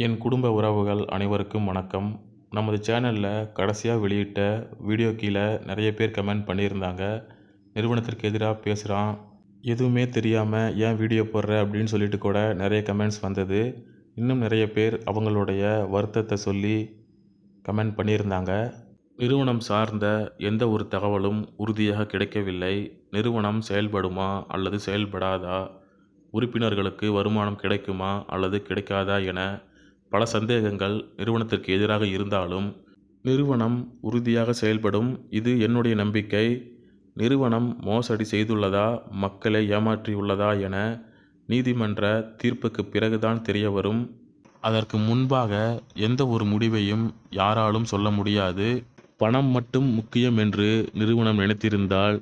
என் குடும்ப உறவுகள் அனைவருக்கும் வணக்கம். நமது சேனலில் கடைசியாக வெளியிட்ட வீடியோ கீழே நிறைய பேர் கமெண்ட் பண்ணியிருந்தாங்க. நிறுவனத்திற்கு எதிராக பேசுகிறான், எதுவுமே தெரியாமல் ஏன் வீடியோ போடுற அப்படின்னு சொல்லிட்டு கூட நிறைய கமெண்ட்ஸ் வந்தது. இன்னும் நிறைய பேர் அவங்களுடைய வருத்தத்தை சொல்லி கமெண்ட் பண்ணியிருந்தாங்க. நிறுவனம் சார்ந்த எந்த ஒரு தகவலும் உறுதியாக கிடைக்கவில்லை. நிறுவனம் செயல்படுமா அல்லது செயல்படாதா, உறுப்பினர்களுக்கு வருமானம் கிடைக்குமா அல்லது கிடைக்காதா என பல சந்தேகங்கள் நிறுவனத்திற்கு எதிராக இருந்தாலும் நிறுவனம் உறுதியாக செயல்படும், இது என்னுடைய நம்பிக்கை. நிறுவனம் மோசடி செய்துள்ளதா, மக்களை ஏமாற்றியுள்ளதா என நீதிமன்ற தீர்ப்புக்கு பிறகுதான் தெரிய வரும். அதற்கு முன்பாக எந்த ஒரு முடிவையும் யாராலும் சொல்ல முடியாது. பணம் மட்டும் முக்கியம் என்று நிறுவனம் நினைத்திருந்தால்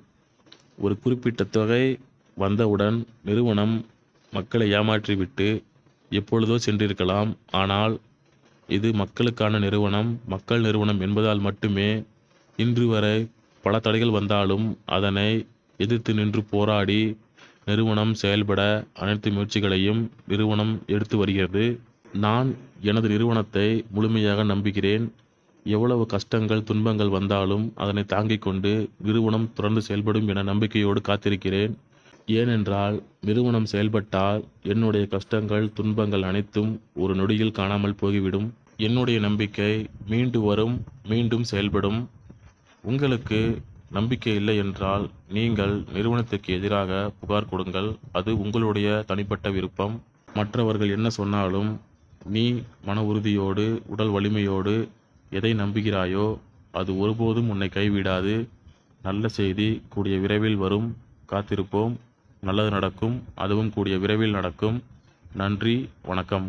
ஒரு குறிப்பிட்ட தொகை வந்தவுடன் நிறுவனம் மக்களை ஏமாற்றிவிட்டு எப்பொழுதோ சென்றிருக்கலாம். ஆனால் இது மக்களுக்கான நிறுவனம், மக்கள் நிறுவனம் என்பதால் மட்டுமே இன்று வரை பல தடைகள் வந்தாலும் அதனை எதிர்த்து நின்று போராடி நிறுவனம் செயல்பட அனைத்து முயற்சிகளையும் நிறுவனம் எடுத்து வருகிறது. நான் எனது நிறுவனத்தை முழுமையாக நம்புகிறேன். எவ்வளவு கஷ்டங்கள் துன்பங்கள் வந்தாலும் அதனை தாங்கிக் கொண்டு நிறுவனம் தொடர்ந்து செயல்படும் என நம்பிக்கையோடு காத்திருக்கிறேன். ஏனென்றால் நிறுவனம் செயல்பட்டால் என்னுடைய கஷ்டங்கள் துன்பங்கள் அனைத்தும் ஒரு நொடியில் காணாமல் போய்விடும். என்னுடைய நம்பிக்கை மீண்டு வரும், மீண்டும் செயல்படும். உங்களுக்கு நம்பிக்கை இல்லை என்றால் நீங்கள் நிறுவனத்திற்கு எதிராக புகார் கொடுங்கள். அது உங்களுடைய தனிப்பட்ட விருப்பம். மற்றவர்கள் என்ன சொன்னாலும் நீ மன உறுதியோடு உடல் வலிமையோடு எதை நம்புகிறாயோ அது ஒருபோதும் உன்னை கைவிடாது. நல்ல செய்தி கூடிய விரைவில் வரும், காத்திருப்போம். நல்லது நடக்கும், அதுவும் கூடிய விரைவில் நடக்கும். நன்றி, வணக்கம்.